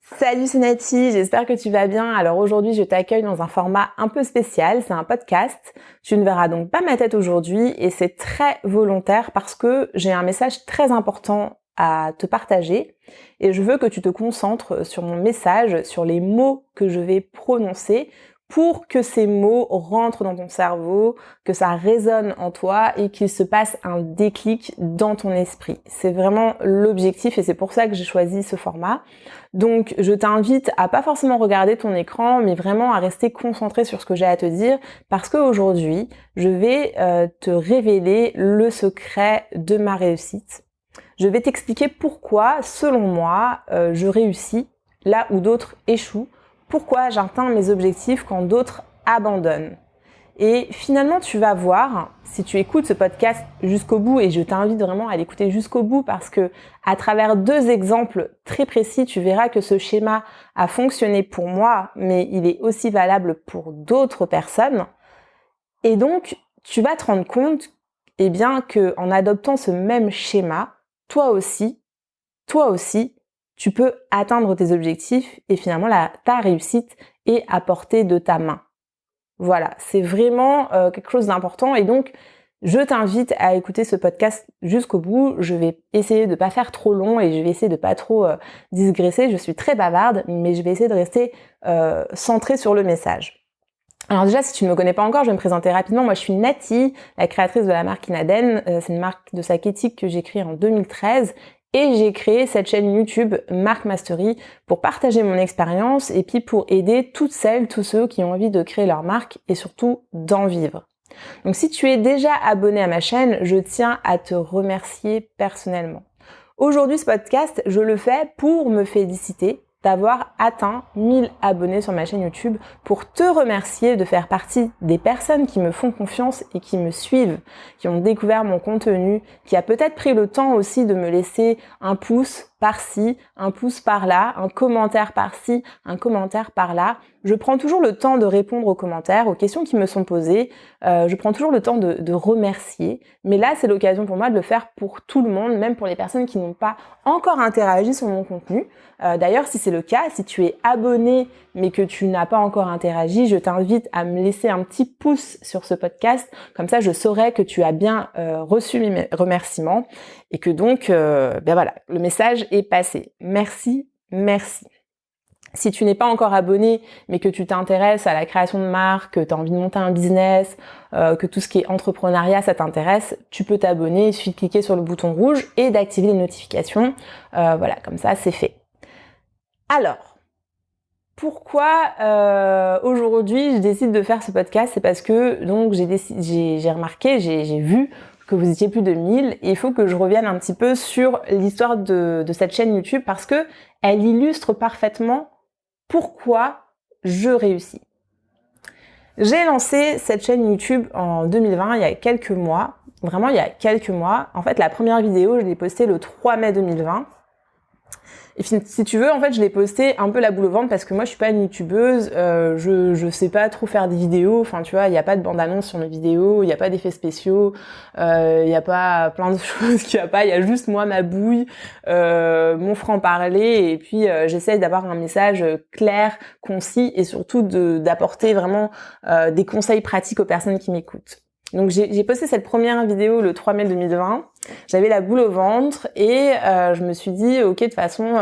Salut, c'est Nati, j'espère que tu vas bien. Alors aujourd'hui, je t'accueille dans un format un peu spécial, c'est un podcast. Tu ne verras donc pas ma tête aujourd'hui et c'est très volontaire parce que j'ai un message très important à te partager et je veux que tu te concentres sur mon message, sur les mots que je vais prononcer pour que ces mots rentrent dans ton cerveau, que ça résonne en toi et qu'il se passe un déclic dans ton esprit. C'est vraiment l'objectif et c'est pour ça que j'ai choisi ce format. Donc je t'invite à pas forcément regarder ton écran, mais vraiment à rester concentré sur ce que j'ai à te dire, parce qu'aujourd'hui, je vais te révéler le secret de ma réussite. Je vais t'expliquer pourquoi, selon moi, je réussis là où d'autres échouent, pourquoi j'atteins mes objectifs quand d'autres abandonnent. Et finalement, tu vas voir, si tu écoutes ce podcast jusqu'au bout, et je t'invite vraiment à l'écouter jusqu'au bout parce que à travers deux exemples très précis, tu verras que ce schéma a fonctionné pour moi, mais il est aussi valable pour d'autres personnes. Et donc, tu vas te rendre compte, eh bien, que en adoptant ce même schéma, toi aussi, tu peux atteindre tes objectifs et finalement ta réussite est à portée de ta main. Voilà, c'est vraiment quelque chose d'important et donc je t'invite à écouter ce podcast jusqu'au bout. Je vais essayer de pas faire trop long et je vais essayer de pas trop digresser. Je suis très bavarde, mais je vais essayer de rester centrée sur le message. Alors déjà, si tu ne me connais pas encore, je vais me présenter rapidement. Moi, je suis Nati, la créatrice de la marque Inaden. C'est une marque de sac éthique que j'ai créée en 2013. Et j'ai créé cette chaîne YouTube Marque Mastery pour partager mon expérience et puis pour aider toutes celles, tous ceux qui ont envie de créer leur marque et surtout d'en vivre. Donc si tu es déjà abonné à ma chaîne, je tiens à te remercier personnellement. Aujourd'hui, ce podcast, je le fais pour me féliciter d'avoir atteint 1000 abonnés sur ma chaîne YouTube, pour te remercier de faire partie des personnes qui me font confiance et qui me suivent, qui ont découvert mon contenu, qui a peut-être pris le temps aussi de me laisser un pouce par-ci, un pouce par-là, un commentaire par-ci, un commentaire par-là. Je prends toujours le temps de répondre aux commentaires, aux questions qui me sont posées. Je prends toujours le temps de remercier. Mais là, c'est l'occasion pour moi de le faire pour tout le monde, même pour les personnes qui n'ont pas encore interagi sur mon contenu. D'ailleurs, si c'est le cas, si tu es abonné mais que tu n'as pas encore interagi, je t'invite à me laisser un petit pouce sur ce podcast. Comme ça, je saurai que tu as bien reçu mes remerciements et que donc, voilà, le message est passé. Merci, merci. Si tu n'es pas encore abonné, mais que tu t'intéresses à la création de marque, que tu as envie de monter un business, que tout ce qui est entrepreneuriat, ça t'intéresse, tu peux t'abonner. Il suffit de cliquer sur le bouton rouge et d'activer les notifications. Voilà, comme ça, c'est fait. Alors, pourquoi aujourd'hui je décide de faire ce podcast? C'est parce que donc j'ai remarqué, j'ai vu que vous étiez plus de 1000 et il faut que je revienne un petit peu sur l'histoire de cette chaîne YouTube parce que elle illustre parfaitement pourquoi je réussis. J'ai lancé cette chaîne YouTube en 2020, il y a quelques mois. Vraiment, il y a quelques mois. En fait, la première vidéo, je l'ai postée le 3 mai 2020. Et si tu veux, en fait, je l'ai posté un peu la boule au ventre parce que moi, je suis pas une youtubeuse, je sais pas trop faire des vidéos. Enfin, tu vois, il y a pas de bande-annonce sur mes vidéos, il y a pas d'effets spéciaux, il y a pas plein de choses qu'il y a pas. Il y a juste moi, ma bouille, mon franc-parler, et puis j'essaye d'avoir un message clair, concis, et surtout d'apporter vraiment des conseils pratiques aux personnes qui m'écoutent. Donc j'ai posté cette première vidéo le 3 mai 2020. J'avais la boule au ventre et je me suis dit ok, de toute façon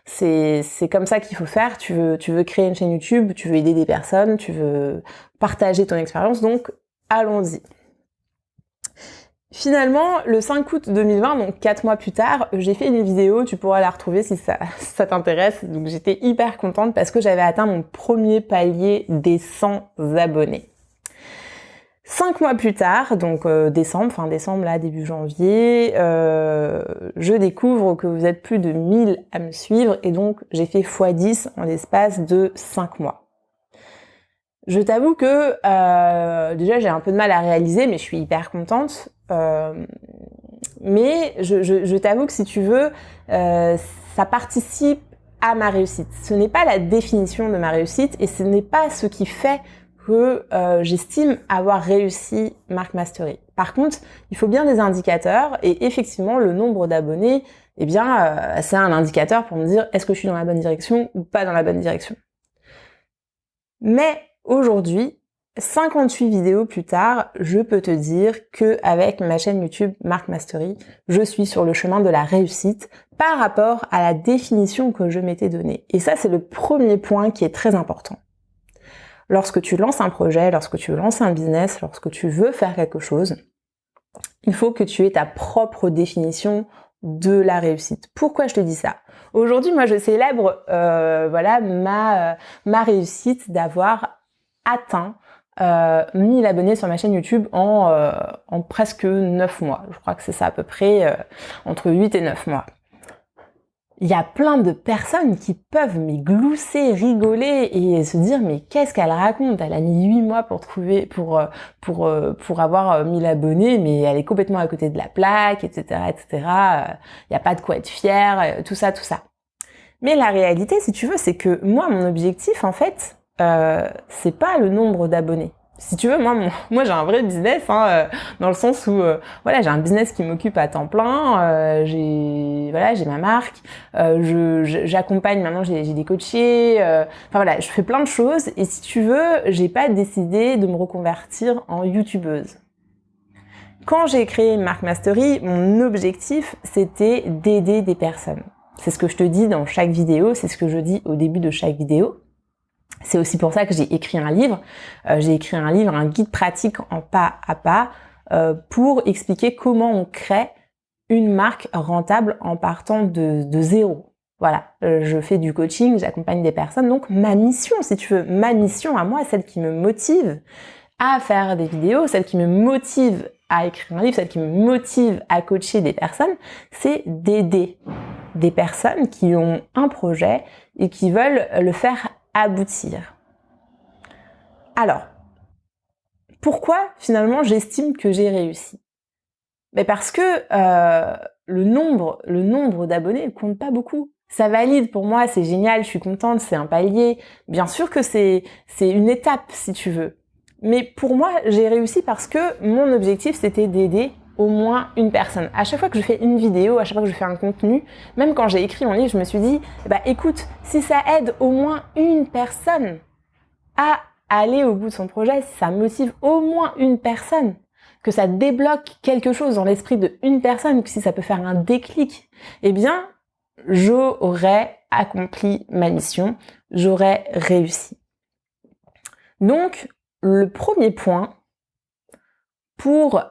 c'est comme ça qu'il faut faire. Tu veux créer une chaîne YouTube, tu veux aider des personnes, tu veux partager ton expérience, donc allons-y. Finalement, le 5 août 2020, donc 4 mois plus tard, j'ai fait une vidéo, tu pourras la retrouver si ça t'intéresse. Donc j'étais hyper contente parce que j'avais atteint mon premier palier des 100 abonnés. 5 mois plus tard, donc fin décembre, là, début janvier, je découvre que vous êtes plus de 1000 à me suivre et donc j'ai fait x10 en l'espace de 5 mois. Je t'avoue que déjà j'ai un peu de mal à réaliser, mais je suis hyper contente. Mais je t'avoue que si tu veux, ça participe à ma réussite. Ce n'est pas la définition de ma réussite et ce n'est pas ce qui fait que j'estime avoir réussi Marque Mastery. Par contre, il faut bien des indicateurs et effectivement le nombre d'abonnés, eh bien, c'est un indicateur pour me dire est-ce que je suis dans la bonne direction ou pas dans la bonne direction. Mais aujourd'hui, 58 vidéos plus tard, je peux te dire que avec ma chaîne YouTube Mark Mastery, je suis sur le chemin de la réussite par rapport à la définition que je m'étais donnée. Et ça, c'est le premier point qui est très important. Lorsque tu lances un projet, lorsque tu lances un business, lorsque tu veux faire quelque chose, il faut que tu aies ta propre définition de la réussite. Pourquoi je te dis ça? Aujourd'hui, moi, je célèbre ma réussite d'avoir atteint 1000 abonnés sur ma chaîne YouTube en presque 9 mois. Je crois que c'est ça à peu près entre 8 et 9 mois. Il y a plein de personnes qui peuvent glousser, rigoler et se dire mais qu'est-ce qu'elle raconte? Elle a mis 8 mois pour avoir 1000 abonnés, mais elle est complètement à côté de la plaque, etc., etc. Il n'y a pas de quoi être fier, tout ça. Mais la réalité, si tu veux, c'est que moi, mon objectif, en fait, c'est pas le nombre d'abonnés. Si tu veux, moi j'ai un vrai business, dans le sens où j'ai un business qui m'occupe à temps plein. J'ai ma marque. J'accompagne maintenant, j'ai des coachés. Je fais plein de choses. Et si tu veux, j'ai pas décidé de me reconvertir en youtubeuse. Quand j'ai créé Mark Mastery, mon objectif c'était d'aider des personnes. C'est ce que je te dis dans chaque vidéo, c'est ce que je dis au début de chaque vidéo. C'est aussi pour ça que j'ai écrit un livre. J'ai écrit un livre, un guide pratique en pas à pas pour expliquer comment on crée une marque rentable en partant de zéro. Voilà, je fais du coaching, j'accompagne des personnes. Donc ma mission, si tu veux, ma mission à moi, celle qui me motive à faire des vidéos, celle qui me motive à écrire un livre, celle qui me motive à coacher des personnes, c'est d'aider des personnes qui ont un projet et qui veulent le faire aboutir. Alors, pourquoi finalement j'estime que j'ai réussi? Parce que le nombre d'abonnés ne compte pas beaucoup. Ça valide pour moi, c'est génial, je suis contente, c'est un palier. Bien sûr que c'est une étape si tu veux. Mais pour moi, j'ai réussi parce que mon objectif c'était d'aider au moins une personne. À chaque fois que je fais une vidéo, à chaque fois que je fais un contenu, même quand j'ai écrit mon livre, je me suis dit, écoute, si ça aide au moins une personne à aller au bout de son projet, si ça motive au moins une personne, que ça débloque quelque chose dans l'esprit de une personne, que si ça peut faire un déclic, eh bien, j'aurais accompli ma mission, j'aurais réussi. Donc, le premier point pour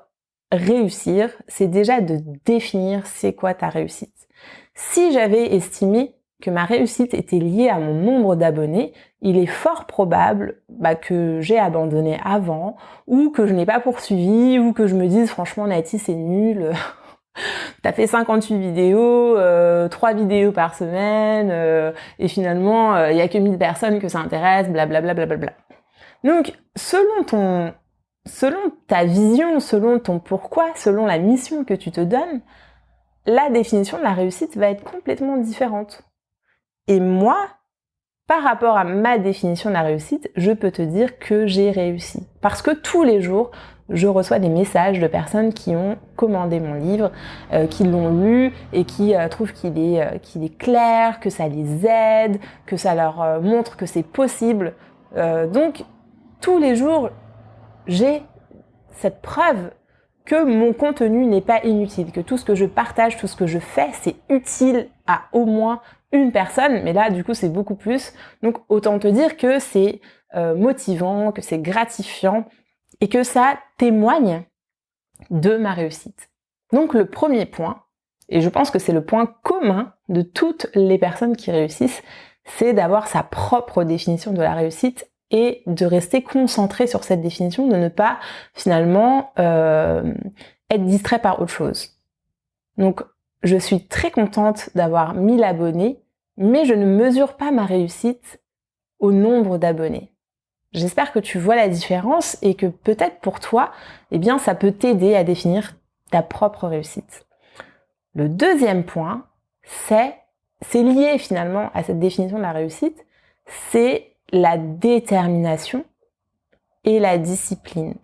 réussir, c'est déjà de définir c'est quoi ta réussite. Si j'avais estimé que ma réussite était liée à mon nombre d'abonnés, il est fort probable que j'ai abandonné avant, ou que je n'ai pas poursuivi, ou que je me dise franchement Nati c'est nul, t'as fait 58 vidéos, 3 vidéos par semaine, et finalement il y a que 1000 personnes que ça intéresse, blablabla. Donc selon ta vision, selon ton pourquoi, selon la mission que tu te donnes, la définition de la réussite va être complètement différente. Et moi, par rapport à ma définition de la réussite, je peux te dire que j'ai réussi. Parce que tous les jours, je reçois des messages de personnes qui ont commandé mon livre, qui l'ont lu et qui trouvent qu'il est clair, que ça les aide, que ça leur montre que c'est possible. Donc, tous les jours, j'ai cette preuve que mon contenu n'est pas inutile, que tout ce que je partage, tout ce que je fais, c'est utile à au moins une personne, mais là, du coup, c'est beaucoup plus. Donc, autant te dire que c'est motivant, que c'est gratifiant et que ça témoigne de ma réussite. Donc, le premier point, et je pense que c'est le point commun de toutes les personnes qui réussissent, c'est d'avoir sa propre définition de la réussite et de rester concentré sur cette définition, de ne pas finalement être distrait par autre chose. Donc, je suis très contente d'avoir 1000 abonnés, mais je ne mesure pas ma réussite au nombre d'abonnés. J'espère que tu vois la différence et que peut-être pour toi, ça peut t'aider à définir ta propre réussite. Le deuxième point, c'est lié finalement à cette définition de la réussite, c'est la détermination et la discipline.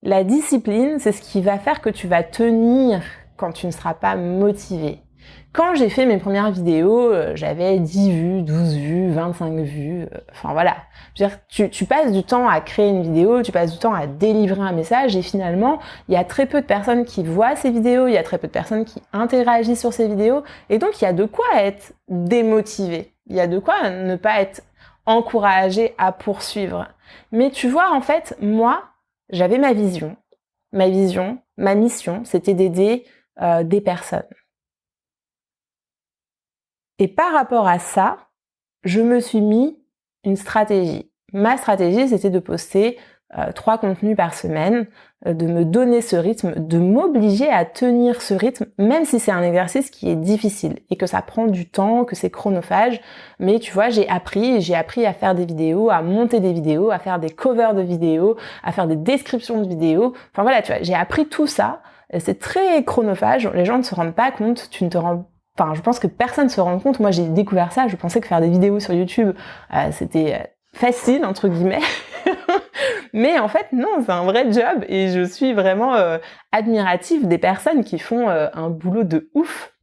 La discipline, c'est ce qui va faire que tu vas tenir quand tu ne seras pas motivé. Quand j'ai fait mes premières vidéos, j'avais 10 vues, 12 vues, 25 vues, enfin voilà. Je veux dire, tu passes du temps à créer une vidéo, tu passes du temps à délivrer un message et finalement, il y a très peu de personnes qui voient ces vidéos, il y a très peu de personnes qui interagissent sur ces vidéos et donc il y a de quoi être démotivé. Il y a de quoi ne pas être encouragé à poursuivre. Mais tu vois, en fait, moi, j'avais ma vision, ma mission, c'était d'aider des personnes. Et par rapport à ça, je me suis mis une stratégie. Ma stratégie, c'était de poster 3 contenus par semaine, de me donner ce rythme, de m'obliger à tenir ce rythme, même si c'est un exercice qui est difficile et que ça prend du temps, que c'est chronophage. Mais tu vois, j'ai appris à faire des vidéos, à monter des vidéos, à faire des covers de vidéos, à faire des descriptions de vidéos. Enfin voilà, tu vois, j'ai appris tout ça. C'est très chronophage, les gens ne se rendent pas compte, je pense que personne ne se rend compte. Moi, j'ai découvert ça. Je pensais que faire des vidéos sur YouTube, c'était facile, entre guillemets. Mais en fait, non, c'est un vrai job. Et je suis vraiment admirative des personnes qui font un boulot de ouf,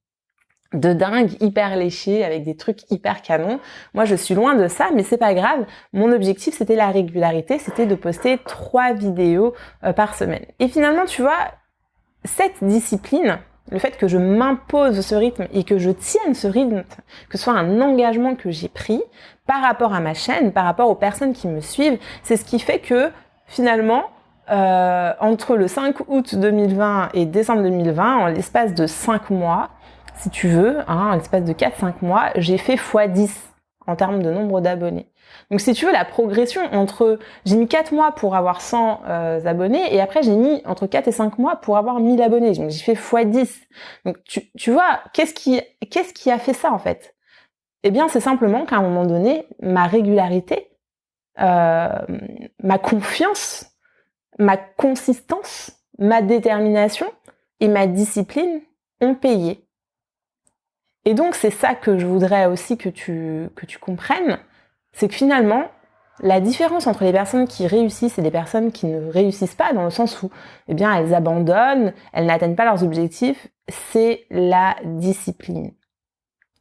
de dingue, hyper léché, avec des trucs hyper canons. Moi, je suis loin de ça, mais c'est pas grave. Mon objectif, c'était la régularité. C'était de poster 3 vidéos par semaine. Et finalement, tu vois, cette discipline, le fait que je m'impose ce rythme et que je tienne ce rythme, que ce soit un engagement que j'ai pris par rapport à ma chaîne, par rapport aux personnes qui me suivent, c'est ce qui fait que finalement, entre le 5 août 2020 et décembre 2020, en l'espace de 5 mois, si tu veux, en l'espace de 4-5 mois, j'ai fait x10 en termes de nombre d'abonnés. Donc si tu veux, la progression j'ai mis 4 mois pour avoir 100 abonnés et après j'ai mis entre 4 et 5 mois pour avoir 1000 abonnés. Donc j'ai fait x10. Donc tu vois, qu'est-ce qui a fait ça en fait? Eh bien c'est simplement qu'à un moment donné, ma régularité, ma confiance, ma consistance, ma détermination et ma discipline ont payé. Et donc c'est ça que je voudrais aussi que tu comprennes, c'est que finalement, la différence entre les personnes qui réussissent et les personnes qui ne réussissent pas, dans le sens où, eh bien, elles abandonnent, elles n'atteignent pas leurs objectifs, c'est la discipline.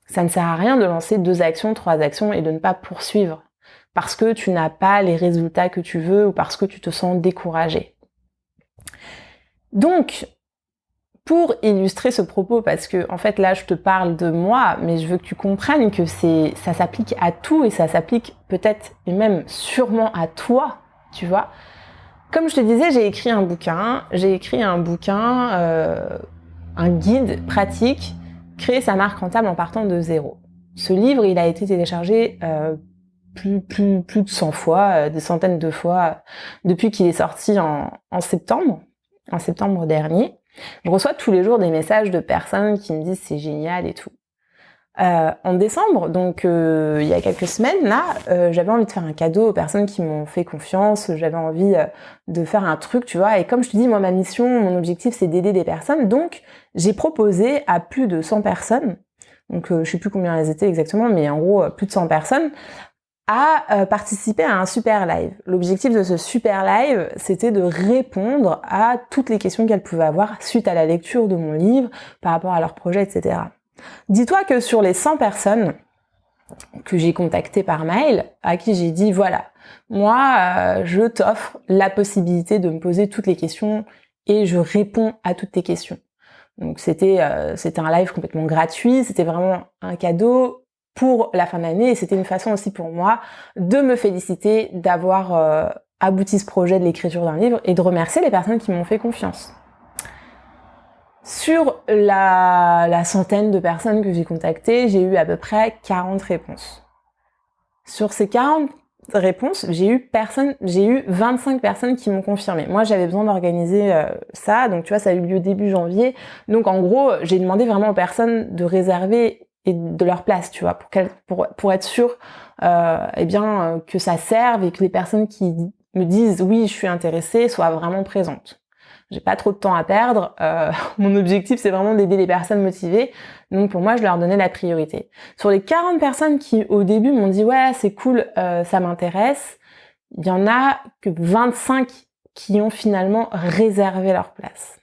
Ça ne sert à rien de lancer 2 actions, 3 actions et de ne pas poursuivre parce que tu n'as pas les résultats que tu veux ou parce que tu te sens découragé. Donc, pour illustrer ce propos, parce que en fait là je te parle de moi, mais je veux que tu comprennes que ça s'applique à tout et ça s'applique peut-être et même sûrement à toi, tu vois. Comme je te disais, j'ai écrit un bouquin, un guide pratique, créer sa marque rentable en partant de zéro. Ce livre, il a été téléchargé plus de 100 fois, des centaines de fois, depuis qu'il est sorti en septembre dernier. Je reçois tous les jours des messages de personnes qui me disent c'est génial et tout. En décembre, donc il y a quelques semaines là, j'avais envie de faire un cadeau aux personnes qui m'ont fait confiance, j'avais envie de faire un truc, tu vois, et comme je te dis, moi ma mission, mon objectif c'est d'aider des personnes, donc j'ai proposé à plus de 100 personnes, donc je sais plus combien elles étaient exactement, mais en gros plus de 100 personnes, à participer à un super live. L'objectif de ce super live, c'était de répondre à toutes les questions qu'elles pouvaient avoir suite à la lecture de mon livre, par rapport à leur projet, etc. Dis-toi que sur les 100 personnes que j'ai contactées par mail, à qui j'ai dit, voilà, moi, je t'offre la possibilité de me poser toutes les questions et je réponds à toutes tes questions. Donc c'était un live complètement gratuit, c'était vraiment un cadeau pour la fin d'année et c'était une façon aussi pour moi de me féliciter d'avoir abouti ce projet de l'écriture d'un livre et de remercier les personnes qui m'ont fait confiance. Sur la centaine de personnes que j'ai contactées, j'ai eu à peu près 40 réponses. Sur ces 40 réponses, j'ai eu 25 personnes qui m'ont confirmé. Moi, j'avais besoin d'organiser ça, donc tu vois, ça a eu lieu début janvier. Donc en gros, j'ai demandé vraiment aux personnes de réserver et de leur place, tu vois, pour être sûr que ça serve et que les personnes qui me disent oui, je suis intéressée soient vraiment présentes. J'ai pas trop de temps à perdre. Mon objectif, c'est vraiment d'aider les personnes motivées. Donc pour moi, je leur donnais la priorité. Sur les 40 personnes qui, au début, m'ont dit « Ouais, c'est cool, ça m'intéresse », il y en a que 25 qui ont finalement réservé leur place.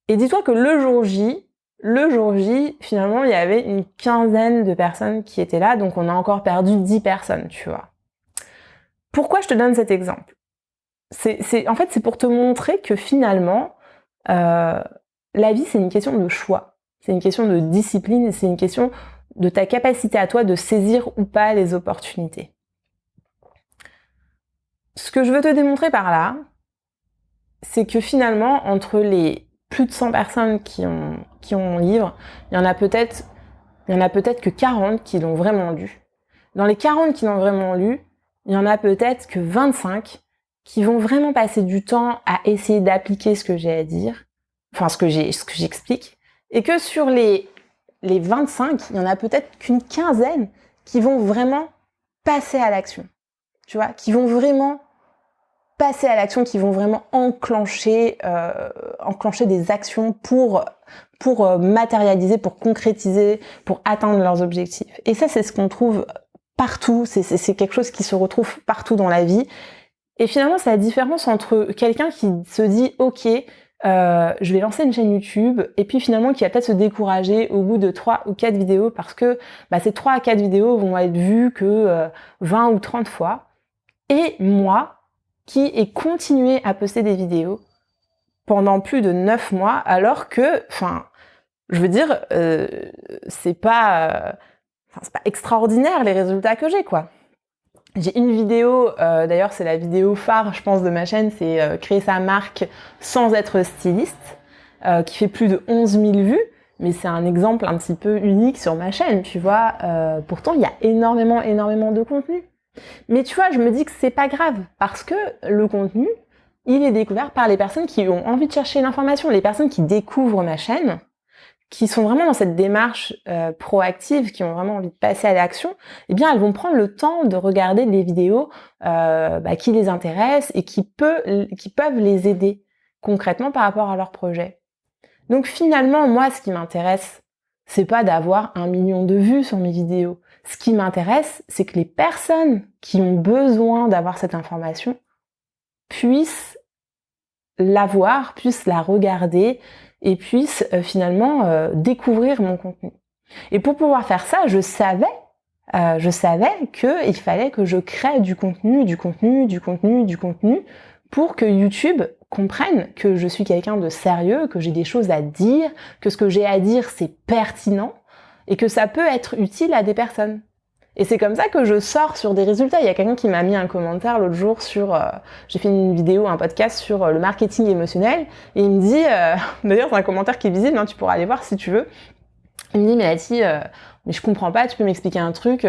Et dis-toi que le jour J, finalement, il y avait une quinzaine de personnes qui étaient là, donc on a encore perdu 10 personnes, tu vois. Pourquoi je te donne cet exemple ? En fait, c'est pour te montrer que finalement, la vie, c'est une question de choix. C'est une question de discipline, c'est une question de ta capacité à toi de saisir ou pas les opportunités. Ce que je veux te démontrer par là, c'est que finalement, entre les plus de 100 personnes qui ont mon livre, il y en a peut-être que 40 qui l'ont vraiment lu. Dans les 40 qui l'ont vraiment lu, il y en a peut-être que 25 qui vont vraiment passer du temps à essayer d'appliquer ce que j'ai à dire, enfin ce que j'explique, et que sur les 25, il y en a peut-être qu'une quinzaine qui vont vraiment passer à l'action. Tu vois, qui vont vraiment passer à l'action, qui vont vraiment enclencher des actions pour matérialiser, pour concrétiser, pour atteindre leurs objectifs. Et ça, c'est ce qu'on trouve partout, c'est quelque chose qui se retrouve partout dans la vie. Et finalement, c'est la différence entre quelqu'un qui se dit « Ok, je vais lancer une chaîne YouTube » et puis finalement qui va peut-être se décourager au bout de 3 ou 4 vidéos parce que ces 3 à 4 vidéos vont être vues que 20 ou 30 fois. Et moi, qui ai continué à poster des vidéos pendant plus de 9 mois, alors que, je veux dire, c'est pas extraordinaire les résultats que j'ai, quoi. J'ai une vidéo, d'ailleurs c'est la vidéo phare, je pense, de ma chaîne, c'est créer sa marque sans être styliste, qui fait plus de 11 000 vues, mais c'est un exemple un petit peu unique sur ma chaîne, tu vois. Pourtant, il y a énormément de contenu. Mais tu vois, je me dis que c'est pas grave, parce que le contenu, il est découvert par les personnes qui ont envie de chercher l'information, les personnes qui découvrent ma chaîne, qui sont vraiment dans cette démarche proactive, qui ont vraiment envie de passer à l'action, eh bien elles vont prendre le temps de regarder des vidéos qui les intéressent et qui peuvent les aider concrètement par rapport à leur projet. Donc finalement, moi, ce qui m'intéresse, c'est pas d'avoir 1 million de vues sur mes vidéos. Ce qui m'intéresse, c'est que les personnes qui ont besoin d'avoir cette information puissent l'avoir, puissent la regarder et puissent finalement découvrir mon contenu. Et pour pouvoir faire ça, je savais qu'il fallait que je crée du contenu pour que YouTube comprenne que je suis quelqu'un de sérieux, que j'ai des choses à dire, que ce que j'ai à dire c'est pertinent et que ça peut être utile à des personnes. Et c'est comme ça que je sors sur des résultats. Il y a quelqu'un qui m'a mis un commentaire l'autre jour sur... j'ai fait une vidéo, un podcast sur le marketing émotionnel et il me dit... d'ailleurs, c'est un commentaire qui est visible, hein, tu pourras aller voir si tu veux. Il me dit, Mélati, mais je comprends pas, tu peux m'expliquer un truc,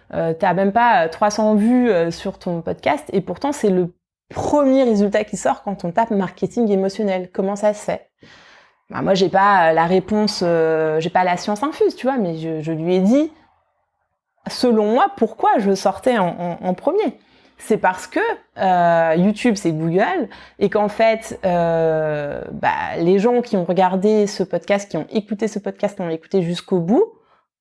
t'as même pas 300 vues sur ton podcast et pourtant c'est le premier résultat qui sort quand on tape marketing émotionnel. Comment ça se fait ? Moi, j'ai pas la réponse, j'ai pas la science infuse, tu vois, mais je lui ai dit, selon moi, pourquoi je sortais en premier. C'est parce que YouTube, c'est Google, et qu'en fait, les gens qui ont regardé ce podcast, qui ont écouté ce podcast, l'ont écouté jusqu'au bout.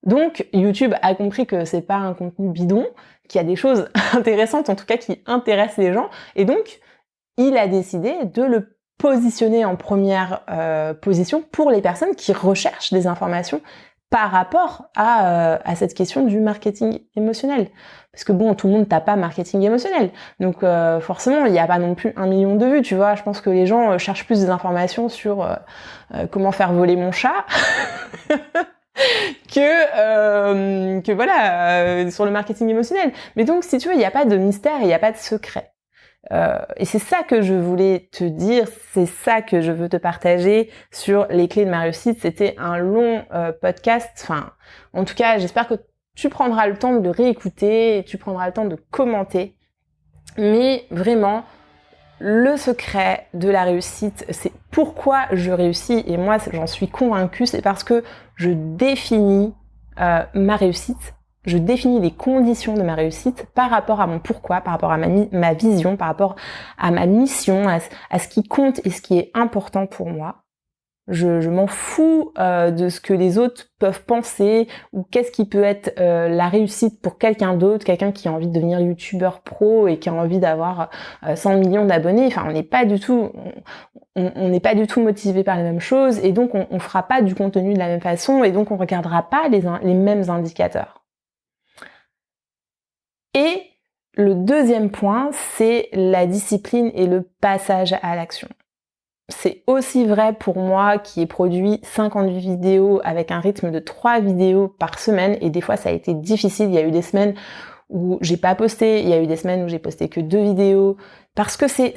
Donc, YouTube a compris que c'est pas un contenu bidon, qu'il y a des choses intéressantes, en tout cas qui intéressent les gens, et donc, il a décidé de le positionner en première position pour les personnes qui recherchent des informations par rapport à cette question du marketing émotionnel. Parce que bon, tout le monde tape pas marketing émotionnel. Donc forcément, il n'y a pas non plus 1 million de vues, tu vois. Je pense que les gens cherchent plus des informations sur comment faire voler mon chat que voilà, sur le marketing émotionnel. Mais donc, si tu veux, il n'y a pas de mystère et il n'y a pas de secret. Et c'est ça que je voulais te dire, c'est ça que je veux te partager sur les clés de ma réussite. C'était un long podcast, en tout cas j'espère que tu prendras le temps de le réécouter et tu prendras le temps de commenter. Mais vraiment, le secret de la réussite, c'est pourquoi je réussis, et moi j'en suis convaincue, c'est parce que je définis ma réussite. Je définis les conditions de ma réussite par rapport à mon pourquoi, par rapport à ma vision, par rapport à ma mission, à ce qui compte et ce qui est important pour moi. Je m'en fous de ce que les autres peuvent penser ou qu'est-ce qui peut être la réussite pour quelqu'un d'autre, quelqu'un qui a envie de devenir youtubeur pro et qui a envie d'avoir 100 millions d'abonnés. Enfin, on n'est pas du tout... on n'est pas du tout motivé par les mêmes choses et donc on fera pas du contenu de la même façon et donc on regardera pas les mêmes indicateurs. Et le deuxième point, c'est la discipline et le passage à l'action. C'est aussi vrai pour moi qui ai produit 58 vidéos avec un rythme de 3 vidéos par semaine et des fois ça a été difficile. Il y a eu des semaines où j'ai pas posté, il y a eu des semaines où j'ai posté que 2 vidéos parce que c'est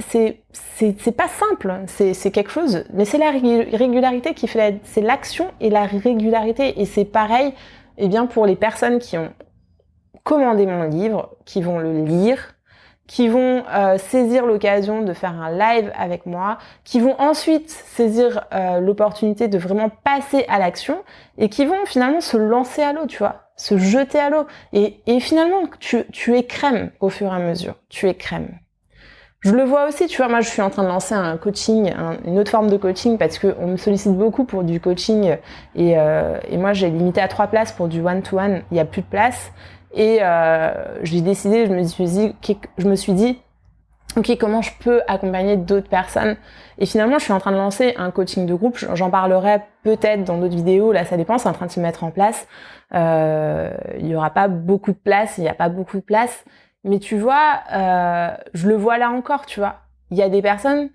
pas simple, c'est quelque chose, mais c'est la régularité qui fait c'est l'action et la régularité et c'est pareil bien pour les personnes qui ont commandé mon livre, qui vont le lire, qui vont saisir l'occasion de faire un live avec moi, qui vont ensuite saisir l'opportunité de vraiment passer à l'action et qui vont finalement se lancer à l'eau, tu vois, se jeter à l'eau. Et finalement, tu es crème au fur et à mesure. Tu es crème. Je le vois aussi, tu vois, moi je suis en train de lancer un coaching, une autre forme de coaching parce qu'on me sollicite beaucoup pour du coaching et moi j'ai limité à 3 places pour du one-to-one, il n'y a plus de place. Et j'ai décidé, je me suis dit, ok, comment je peux accompagner d'autres personnes? Et finalement, je suis en train de lancer un coaching de groupe. J'en parlerai peut-être dans d'autres vidéos. Là, ça dépend. C'est en train de se mettre en place. Il y aura pas beaucoup de place. Il n'y a pas beaucoup de place. Mais tu vois, je le vois là encore. Tu vois, il y a des personnes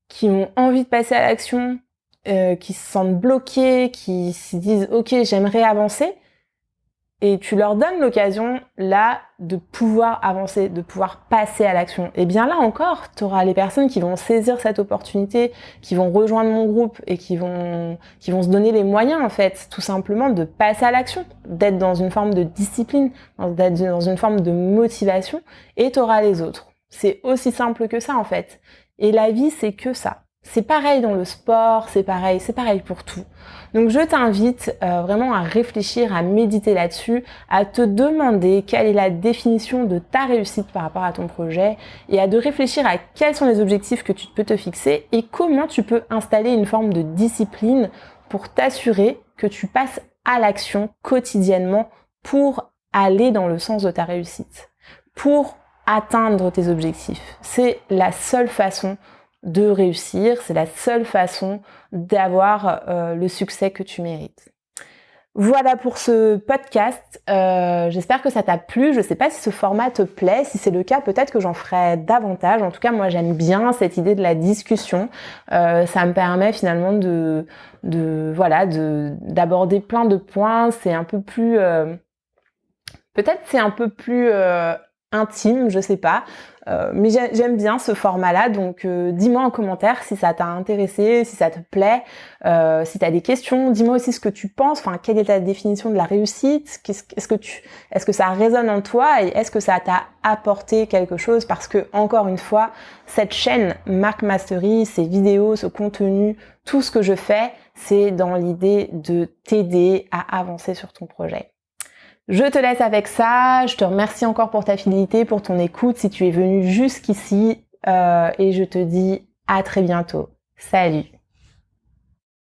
qui ont envie de passer à l'action, qui se sentent bloquées, qui se disent, ok, j'aimerais avancer. Et tu leur donnes l'occasion, là, de pouvoir avancer, de pouvoir passer à l'action. Et bien là encore, tu auras les personnes qui vont saisir cette opportunité, qui vont rejoindre mon groupe et qui vont se donner les moyens, en fait, tout simplement de passer à l'action, d'être dans une forme de discipline, d'être dans une forme de motivation, et tu auras les autres. C'est aussi simple que ça, en fait. Et la vie, c'est que ça. C'est pareil dans le sport, c'est pareil pour tout. Donc je t'invite vraiment à réfléchir, à méditer là-dessus, à te demander quelle est la définition de ta réussite par rapport à ton projet et à de réfléchir à quels sont les objectifs que tu peux te fixer et comment tu peux installer une forme de discipline pour t'assurer que tu passes à l'action quotidiennement pour aller dans le sens de ta réussite, pour atteindre tes objectifs. C'est la seule façon de réussir, c'est la seule façon d'avoir le succès que tu mérites. Voilà pour ce podcast, j'espère que ça t'a plu, je sais pas si ce format te plaît, si c'est le cas peut-être que j'en ferai davantage, en tout cas moi j'aime bien cette idée de la discussion, ça me permet finalement d'aborder plein de points, c'est un peu plus intime, je sais pas. Mais j'aime bien ce format-là, donc dis-moi en commentaire si ça t'a intéressé, si ça te plaît, si t'as des questions, dis-moi aussi ce que tu penses, enfin quelle est ta définition de la réussite, est-ce que ça résonne en toi et est-ce que ça t'a apporté quelque chose, parce que encore une fois, cette chaîne Mark Mastery, ces vidéos, ce contenu, tout ce que je fais, c'est dans l'idée de t'aider à avancer sur ton projet. Je te laisse avec ça, je te remercie encore pour ta fidélité, pour ton écoute si tu es venu jusqu'ici et je te dis à très bientôt. Salut!